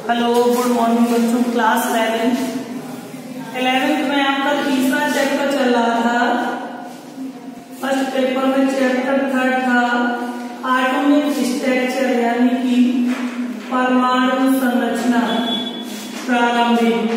Hello good morning बच्चों। Class 11th में आपका तीसरा चैप्टर चल रहा था। फर्स्ट पेपर में चैप्टर 3 था एटॉमिक स्ट्रक्चर यानी कि परमाणु संरचना प्रारंभिक।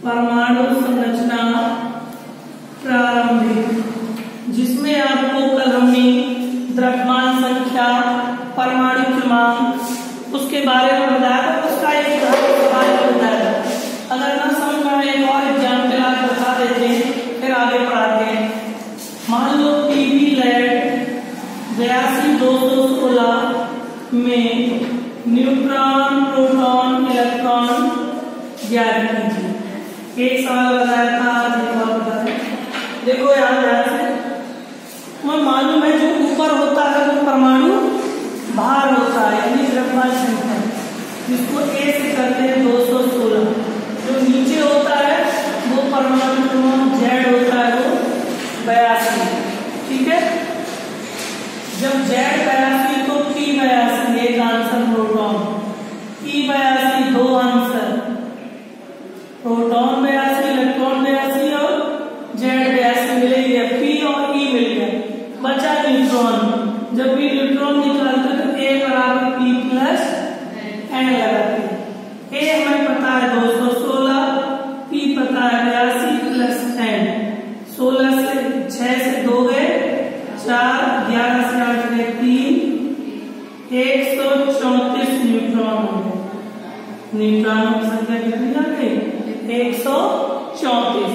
परमाणु संरचना प्रारंभिक, जिसमें आपको कल हमने द्रव्यमान संख्या, परमाणु क्रमांक उसके बारे में बताया था। उसका एक सवाल बताया। अगर ना समझ में आए एक और एग्जाम्पल आप बता देते हैं, फिर आगे पढ़ाते हैं। मान लो टीवी लैब 82-216 में न्यूट्रॉन, प्रोटॉन, इलेक्ट्रॉन ज्ञात कीजिए। एक सवाल बताया था, देखो यहाँ ध्यान से। मैं मालूम है जो ऊपर होता है वो परमाणु भार होता है यानी द्रव्यमान संख्या, जिसको ए से करते हैं 216। जो नीचे होता है वो परमाणु क्रमांक जेड होता है, वो 82। ठीक है, जब जेड 82 तो पी 82 एक आंसर प्रोटॉन, पी 82 दो आंसर, प्रोटॉन 82, इलेक्ट्रॉन 82 और जेड 82 मिले गया। पी और ई मिल गया, बचा न्यूट्रॉन। जब भी न्यूट्रॉन निकालते तो ए बराबर पी प्लस एन लगाते हैं। ए हमें पता है 216, पी पता है 82 प्लस एन। 16 से 6 से 2 गए 4, 11 से 8 गए 3, 134 न्यूट्रॉन हो गए। न्यूट्रॉनों की संख्या कितनी आ गई? 134।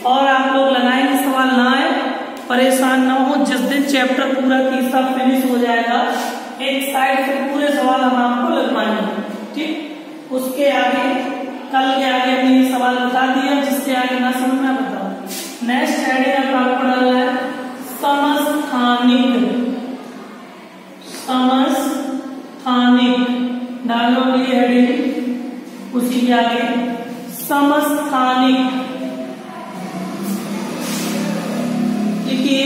और आप लोग लगाएंगे, सवाल ना आए परेशान ना हो। जिस दिन चैप्टर पूरा तीसरा फिनिश हो जाएगा, एक साइड से पूरे सवाल हम आपको लगवाएंगे। ठीक, उसके आगे कल के आगे हमने सवाल बता दिया, जिसके आगे ना समझ में बताओ। नेक्स्ट हेडिंग आपको डालना है समस्थानिक। समस्थानिक डालोगे हेडिंग, उसी के आगे समस्थानिक लिखिए।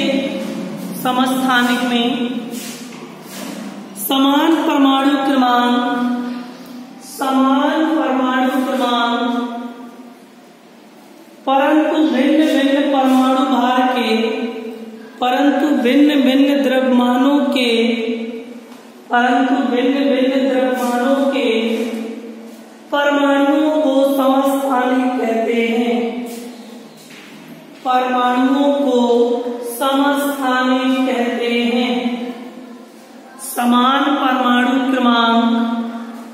समस्थानिक में समान परमाणु क्रमांक, समान परमाणु क्रमांक परंतु भिन्न भिन्न परमाणु भार के, परंतु भिन्न भिन्न द्रव्यमानों के, परंतु भिन्न भिन्न द्रव्यमानों के परमाणुओं को समस्थानिक कहते हैं। परमाणुओं को समस्थानिक कहते हैं। समान परमाणु क्रमांक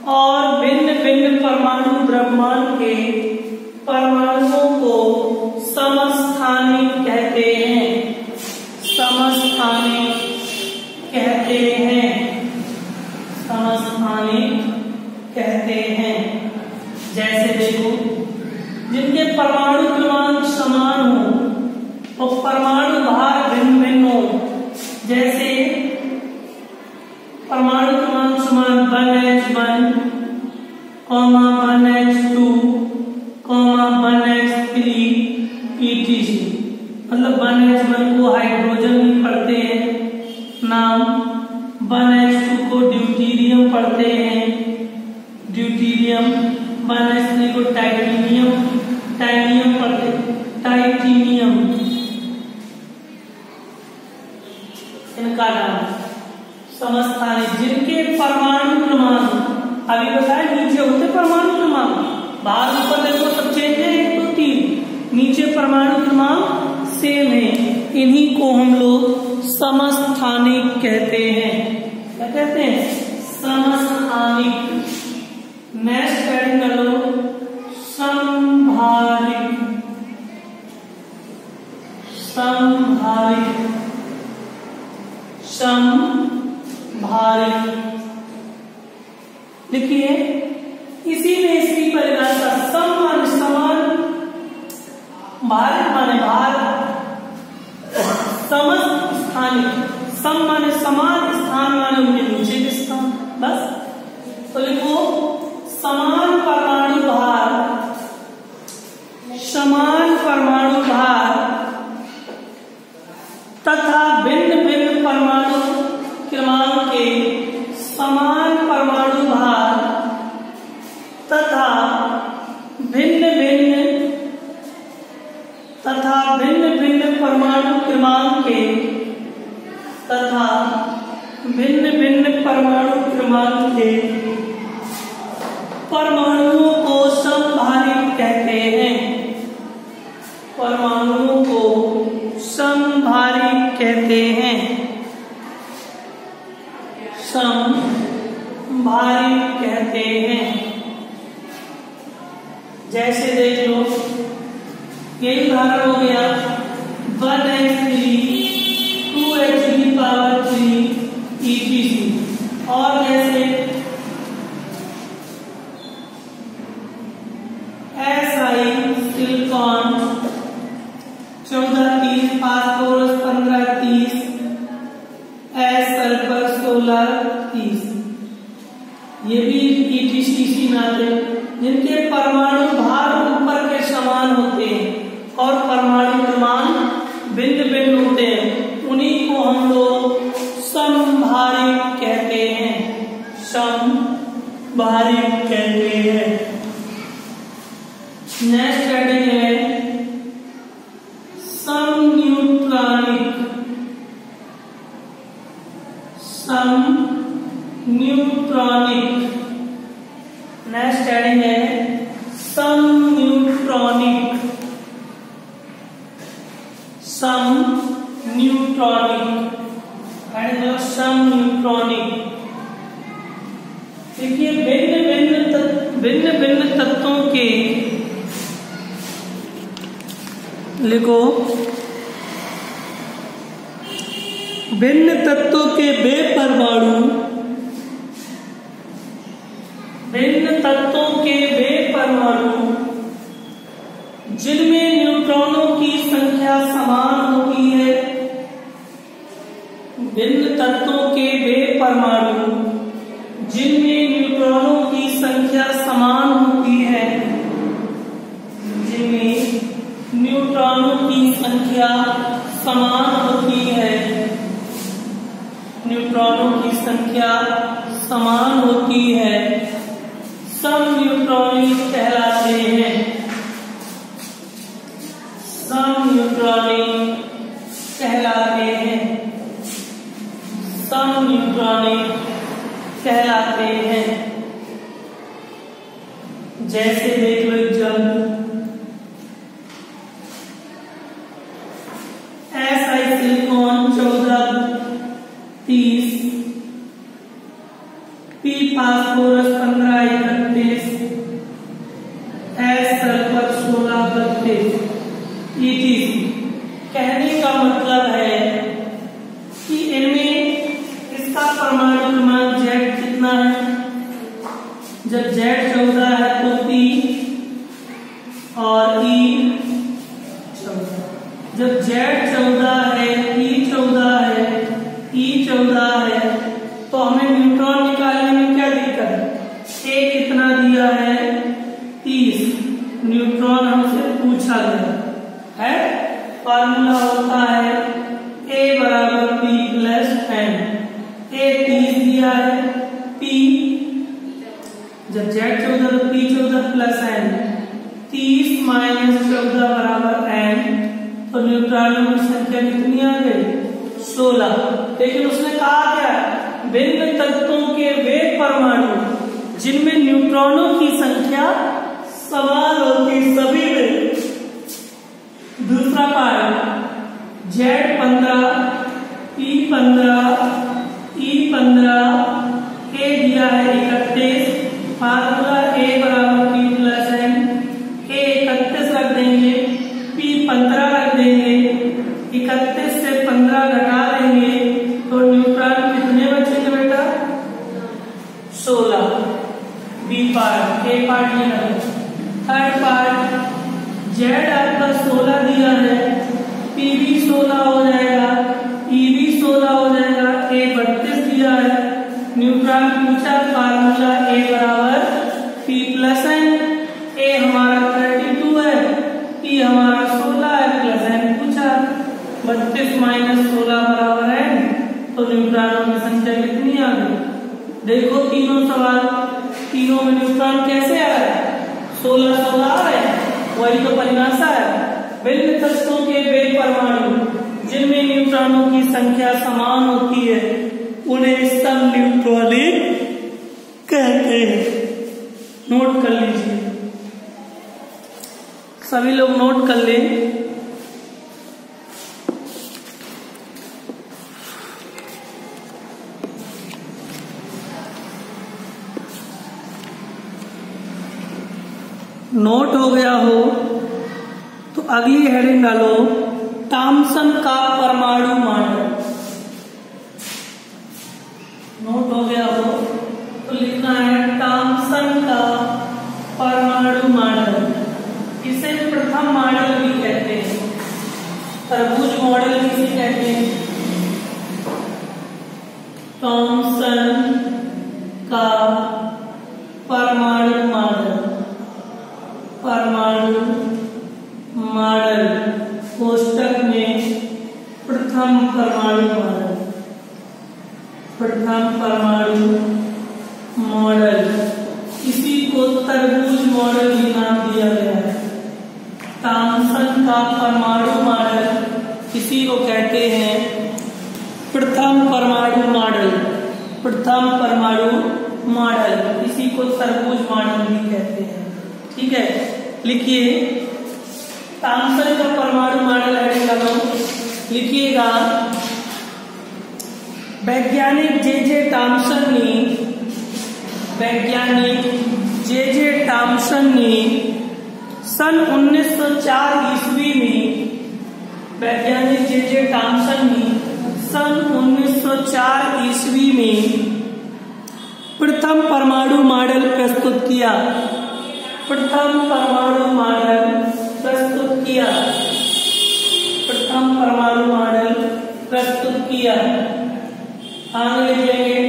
और भिन्न भिन्न परमाणु द्रव्यमान के परमाणुओं को समस्थानिक कहते हैं। समस्थानिक कहते हैं। समस्थानिक कहते हैं। जैसे देखो, जिनके परमाणु क्रमांक समान हो और परमाणु भार भिन्न भिन्न हो। जैसे परमाणु क्रमांक समान 1H1, 1H2, 1H3 etc। मतलब 1H1 को हाइड्रोजन पढ़ते हैं नाम, 1H2 को ड्यूटीरियम पढ़ते हैं ड्यूटीरियम, 1H3 को टाइटेनियम पढ़ते हैं टाइटेनियम, इनका नाम समस्थानिक। जिनके परमाणु क्रमांक अभी बताया नीचे होते परमाणु क्रमांक, बाहर ऊपर देखो सब चेंज है 1 2 3, नीचे परमाणु क्रमांक सेम है। इन्हीं को हम लोग समस्थानिक कहते हैं। क्या कहते हैं? समस्थानिक। नेक्स्ट हेडिंग कर लो समभारिक। समभारिक, समभारिक लिखिए। इसी में इसकी परिभाषा सम माने समान, भारिक माने भार, समस्थानिक। सम माने समान, स्थान माने उनके नीचे के स्थान, बस। तो लिखो समान परमाणु भार, समान परमाणु भार तथा भिन्न भिन्न परमाणु क्रमांक के समान परमाणु भार परमाणु क्रमांक के परमाणुओं को समभारित कहते हैं। परमाणुओं को समभारित कहते हैं। समभारित कहते हैं। जैसे देख लो, ये उदाहरण हो गया 1h3 2h3 etc। और जैसे Si silicon 1430 phosphorus 1530 S sulphur 1630, ये भी ETCC नाते जिनके परमाणु भार ऊपर के समान होते हैं और परमाणु क्रमांक भिन्न भिन्न होते हैं, उन्हीं को हम लोग समभारित कहते हैं। समभारित कहते हैं। नेक्स्ट हेडिंग है समन्यूट्रॉनिक। समन्यूट्रॉनिक। नेक्स्ट हेडिंग है समन्यूट्रॉनिक। समन्यूट्रॉनिक। समन्यूट्रॉनिक। देखिए भिन्न भिन्न तत्वों के, लिखो, भिन्न तत्वों के वे परमाणु, भिन्न तत्वों के वे परमाणु जिनमें न्यूट्रॉनों की संख्या समान होती है। भिन्न तत्वों के वे परमाणु जिनमें न्यूट्रॉनों की संख्या समान होती है। जिनमें न्यूट्रॉनों की संख्या समान होती है। न्यूट्रॉनों की संख्या समान होती है, समन्यूट्रॉनिक कहलाते हैं। समन्यूट्रॉनिक कहलाते हैं। समन्यूट्रॉनिक कहलाते हैं। जैसे देख लो example, Si silicon 1430 P phosphorus 1531 S sulphur 1632 etc। कहने का मतलब है कि इनमें इसका परमाणु क्रमांक Z कितना है। जब Z 14 है तो P और E 14। जब Z 14 है, P 14 है, E 14 है, तो हमें न्यूट्रॉन निकालने में क्या दिक्कत है। A कितना दिया है 30, न्यूट्रॉन हमसे पूछा गया है। फार्मूला होता है A बराबर P प्लस N। A 30 दिया है, P जब Z 14 तो P 14 प्लस N, 30 माइनस 14 बराबर N, तो न्यूट्रॉनों की संख्या कितनी आ गई 16। लेकिन उसने कहा क्या, भिन्न तत्वों के वे परमाणु जिनमें न्यूट्रॉनों की संख्या समान होती सभी में। दूसरा part Z 15 P 15 E 15 A दिया है 31, फार्मूला A बराबर P प्लस N। A 31 रख देंगे, P 15 रख देंगे, 31 से 15 घटा देंगे तो न्यूट्रॉन कितने बचेंगे बेटा 16। B पार्ट, A पार्ट नहीं लगा। थर्ड पार्ट Z आपका 16 दिया है, P भी 16 हो जाएगा, E भी 16 हो जाएगा, A 32 दिया है, न्यूट्रॉन पूछा, फार्मूला A बराबर P प्लस N। A हमारा 32 है, P हमारा 16 है, प्लस N पूछा, 32 माइनस 16 बराबर N, तो न्यूट्रॉनों की संख्या कितनी आ गई। देखो तीनों सवाल, तीनों में न्यूट्रॉन कैसे आ रहा है 16 आ रहे हैं, वही तो परिभाषा है। भिन्न तत्वों के वे परमाणु जिनमें न्यूट्रॉनों की संख्या समान होती है उन्हें समन्यूट्रॉनिक कहते हैं। नोट कर लीजिए, सभी लोग नोट कर लें। नोट हो गया हो तो अगली हेडिंग डालो, थॉमसन का परमाणु मॉडल। नोट हो गया हो तो लिखना है थॉमसन का परमाणु मॉडल। इसे प्रथम मॉडल भी कहते हैं, तरबूज मॉडल किसे कहते हैं? थॉमसन का परमाणु मॉडल, परमाणु मॉडल कोष्टक में प्रथम परमाणु मॉडल, प्रथम परमाणु मॉडल, इसी को तरबूज मॉडल भी नाम दिया गया है। थॉमसन का परमाणु मॉडल इसी को कहते हैं प्रथम परमाणु मॉडल, प्रथम परमाणु मॉडल, इसी को तरबूज मॉडल भी कहते हैं। ठीक है, लिखिए थॉमसन का परमाणु मॉडल हेडिंग डालो, लिखिएगा वैज्ञानिक जे.जे. थॉमसन ने, वैज्ञानिक जे.जे. थॉमसन ने सन 1904 ईस्वी में, वैज्ञानिक जे.जे. थॉमसन ने सन 1904 ईस्वी में प्रथम परमाणु मॉडल प्रस्तुत किया, प्रथम परमाणु मॉडल प्रस्तुत किया, प्रथम परमाणु मॉडल प्रस्तुत किया। आगे लिखेंगे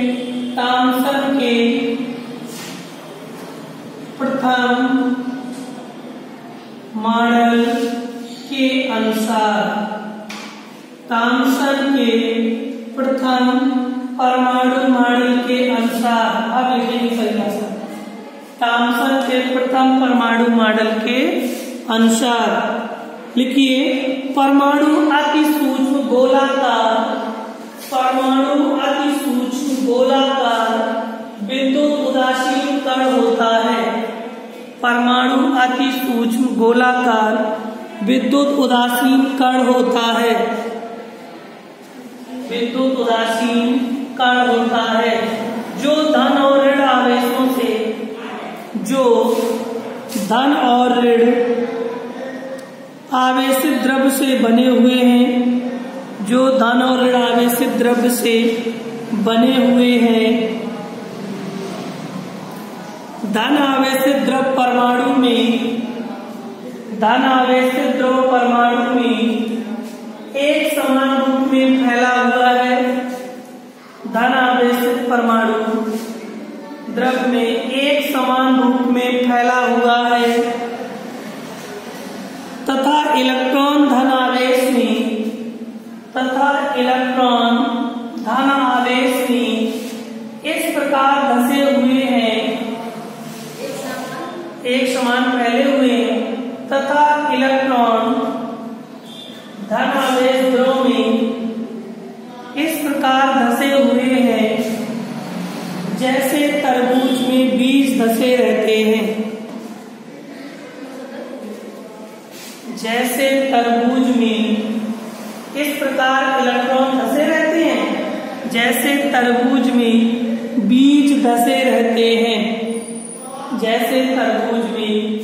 थॉमसन के प्रथम मॉडल के अनुसार, थॉमसन के प्रथम परमाणु मॉडल के अनुसार, अब लिखेंगे परिभाषा, थॉमसन के प्रथम परमाणु मॉडल के अनुसार, लिखिए परमाणु अति सूक्ष्म गोलाकार, परमाणु अति सूक्ष्म गोलाकार विद्युत उदासीन कण होता है, परमाणु अति सूक्ष्म गोलाकार विद्युत उदासीन कण होता है, विद्युत उदासीन कण होता है, जो धन और ऋण आवेशों से, जो धन और ऋण आवेशित द्रव्य से बने हुए हैं, जो धन और ऋण आवेशित द्रव्य से बने हुए हैं। धन आवेशित द्रव्य परमाणु में, धन आवेशित द्रव्य परमाणु में एक समान रूप में फैला हुआ है, धन आवेशित परमाणु द्रव्य में एक समान रूप में फैला हुआ है तथा इलेक्ट्रॉन धन आवेश में, तथा इलेक्ट्रॉन धन आवेश में इस प्रकार धसे हुए हैं, एक समान फैले हुए हैं तथा इलेक्ट्रॉन धन आवेश द्रव में इस प्रकार धसे हुए हैं जैसे तरबूज में बीज धसे रहते हैं, जैसे तरबूज में इस प्रकार इलेक्ट्रॉन धसे रहते हैं, जैसे तरबूज में बीज धसे रहते हैं, जैसे तरबूज में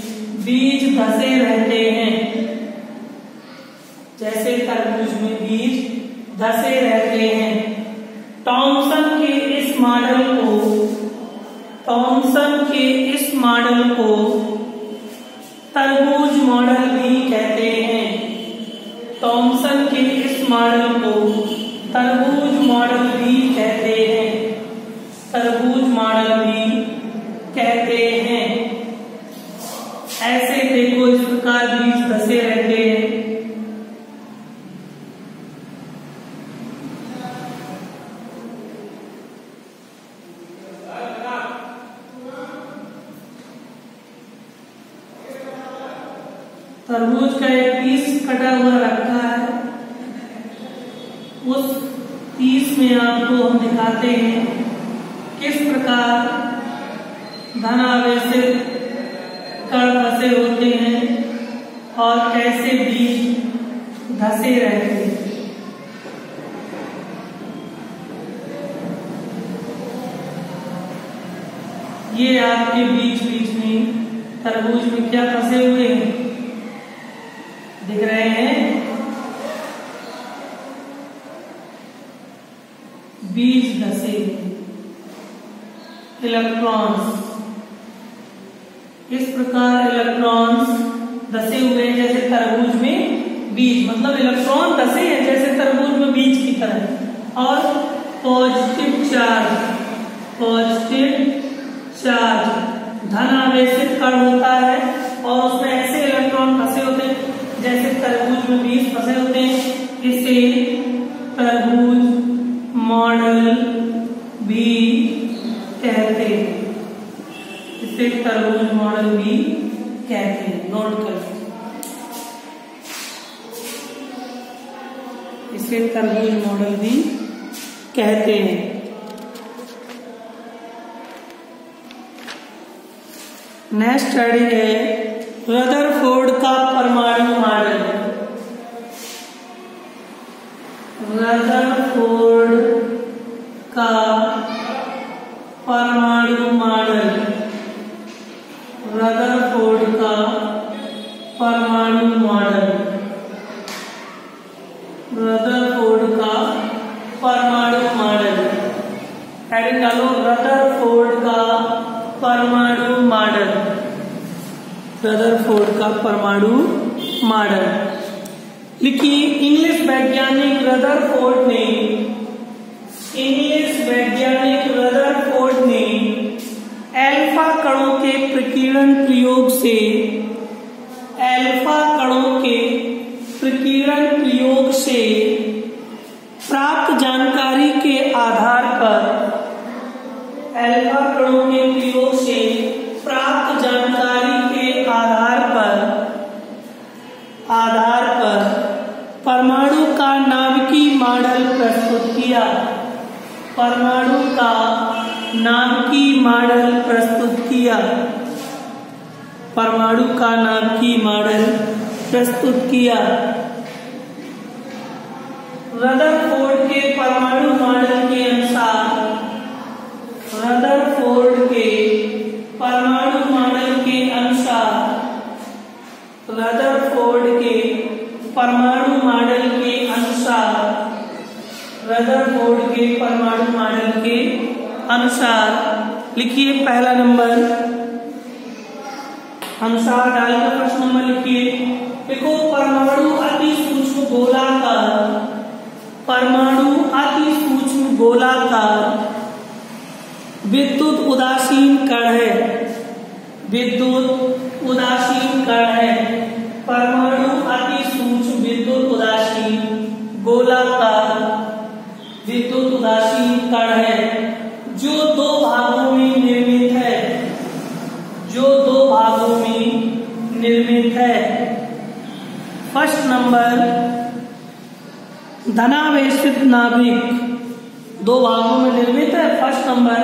बीज धसे रहते हैं, जैसे तरबूज में बीज धसे रहते हैं। थॉमसन के इस मॉडल को, थॉमसन के इस मॉडल को तरबूज मॉडल भी कहते हैं, थॉमसन के इस मॉडल को तरबूज मॉडल भी कहते हैं, तरबूज मॉडल भी कहते हैं। ऐसे देखो इस प्रकार बीज धसे रहते हैं। तरबूज का एक पीस कटा हुआ रखा है, उस पीस में इसमें आपको हम दिखाते हैं किस प्रकार धनावेशित कण फंसे होते हैं और कैसे बीज धसे रहते हैं। ये आपके बीच बीच में तरबूज में क्या फंसे हुए हैं दिख रहे हैं, बीज धसे इलेक्ट्रॉन्स। इस प्रकार इलेक्ट्रॉन्स धसे हुए हैं जैसे तरबूज में बीज, मतलब इलेक्ट्रॉन धसे हैं जैसे तरबूज में बीज की तरह। और पॉजिटिव चार्ज धनावेशित कण होता है और उसमें ऐसे इलेक्ट्रॉन फंसे होते हैं जैसे तरबूज में बीज फंसे होते हैं। इसे तरबूज मॉडल भी कहते हैं, इसे तरबूज मॉडल भी कहते हैं। नोट कर, इसे तरबूज मॉडल भी कहते हैं। नेक्स्ट स्टडी है रदरफोर्ड का परमाणु मॉडल। रदरफोर्ड का परमाणु मॉडल, रदरफोर्ड का परमाणु मॉडल, रदरफोर्ड का परमाणु मॉडल। हेडिंग डालो रदरफोर्ड का परमाणु मॉडल, रदरफोर्ड का परमाणु मॉडल। लिखिए इंग्लिश वैज्ञानिक रदरफोर्ड ने, इंग्लिश वैज्ञानिक रदरफोर्ड ने अल्फा कणों के प्रकीर्णन प्रयोग से, अल्फा कणों के प्रकीर्णन प्रयोग से प्राप्त जानकारी के आधार पर, अल्फा कणों के प्रयोग से प्राप्त जानकारी के आधार पर परमाणु का नाभिकीय मॉडल प्रस्तुत किया, परमाणु का नाभिकीय मॉडल प्रस्तुत किया, परमाणु का नाभिकीय मॉडल प्रस्तुत किया। रदरफोर्ड के परमाणु मॉडल के अनुसार, रदरफोर्ड के परमाणु मॉडल के अनुसार, रदरफोर्ड के परमाणु मॉडल के अनुसार, रदरफोर्ड के परमाणु मॉडल के अनुसार लिखिए पहला नंबर, अनुसार डालकर प्रश्न नंबर लिखिए। देखो परमाणु अति सूक्ष्म गोलाकार, परमाणु अति सूक्ष्म गोलाकार विद्युत उदासीन कण है, विद्युत उदासीन कण है। परमाणु अति सूक्ष्म विद्युत उदासीन गोलाकार विद्युत उदासीन कण है जो दो भागों में निर्मित है, जो दो भागों में निर्मित है। फर्स्ट नंबर धनावेशित नाभिक, दो भागों में निर्मित है। फर्स्ट नंबर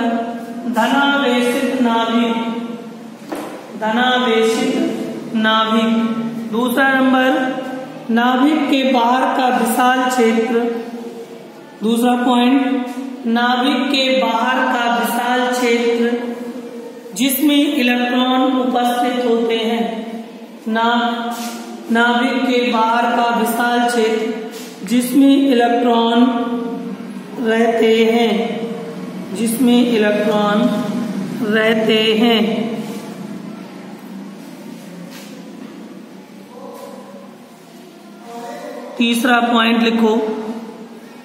धनावेशित नाभिक, धनावेशित नाभिक। दूसरा नंबर नाभिक के बाहर का विशाल क्षेत्र, दूसरा पॉइंट नाभिक के बाहर का विशाल क्षेत्र जिसमें इलेक्ट्रॉन उपस्थित होते हैं। नाभिक के बाहर का विशाल क्षेत्र जिसमें इलेक्ट्रॉन रहते हैं, जिसमें इलेक्ट्रॉन रहते हैं। तीसरा पॉइंट लिखो,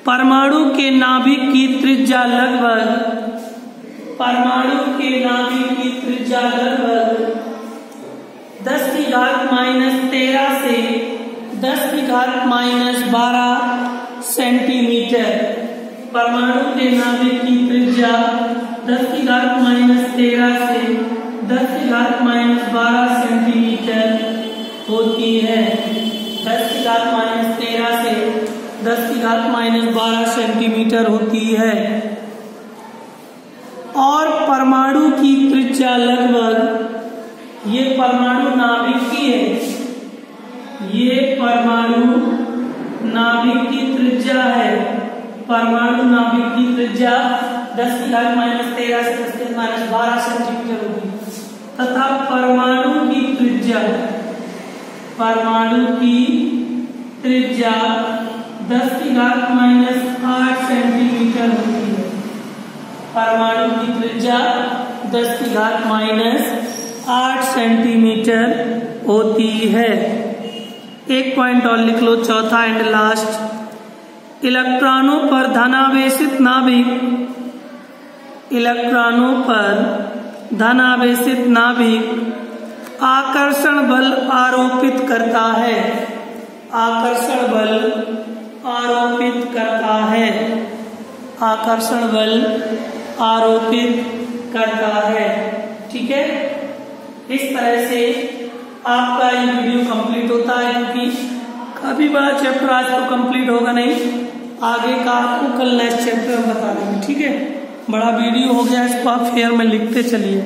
परमाणु के नाभिक की त्रिज्या लगभग, परमाणु के नाभिक की त्रिज्या लगभग 10⁻⁻13 से 10⁻⁻12 सेंटीमीटर। परमाणु के नाभिक की त्रिज्या 10⁻⁻13 से 10⁻⁻12 सेंटीमीटर होती है। 10⁻⁻13 से 10⁻12 सेंटीमीटर होती है और परमाणु की त्रिज्या लगभग, ये परमाणु नाभिक की है, ये परमाणु नाभिक की त्रिज्या है, परमाणु नाभिक की त्रिज्या 10⁻13 से 10⁻12 सेंटीमीटर होगी तथा परमाणु की त्रिज्या 10⁻8 सेंटीमीटर होती है। परमाणु की त्रिज्या 10⁻8 सेंटीमीटर होती है। एक पॉइंट और लिख लो, चौथा एंड लास्ट। इलेक्ट्रॉनों पर धनावेशित नाभिक, इलेक्ट्रॉनों पर धनावेशित नाभिक आकर्षण बल आरोपित करता है, आकर्षण बल आरोपित करता है, आकर्षण बल आरोपित करता है। ठीक है, इस तरह से आपका ये वीडियो कंप्लीट होता है, क्योंकि काफी बड़ा चैप्टर आज तो कंप्लीट होगा नहीं, आगे का आपको कल नेक्स्ट चैप्टर में बता देंगे। ठीक है, बड़ा वीडियो हो गया, इसको आप फेयर में लिखते चलिए।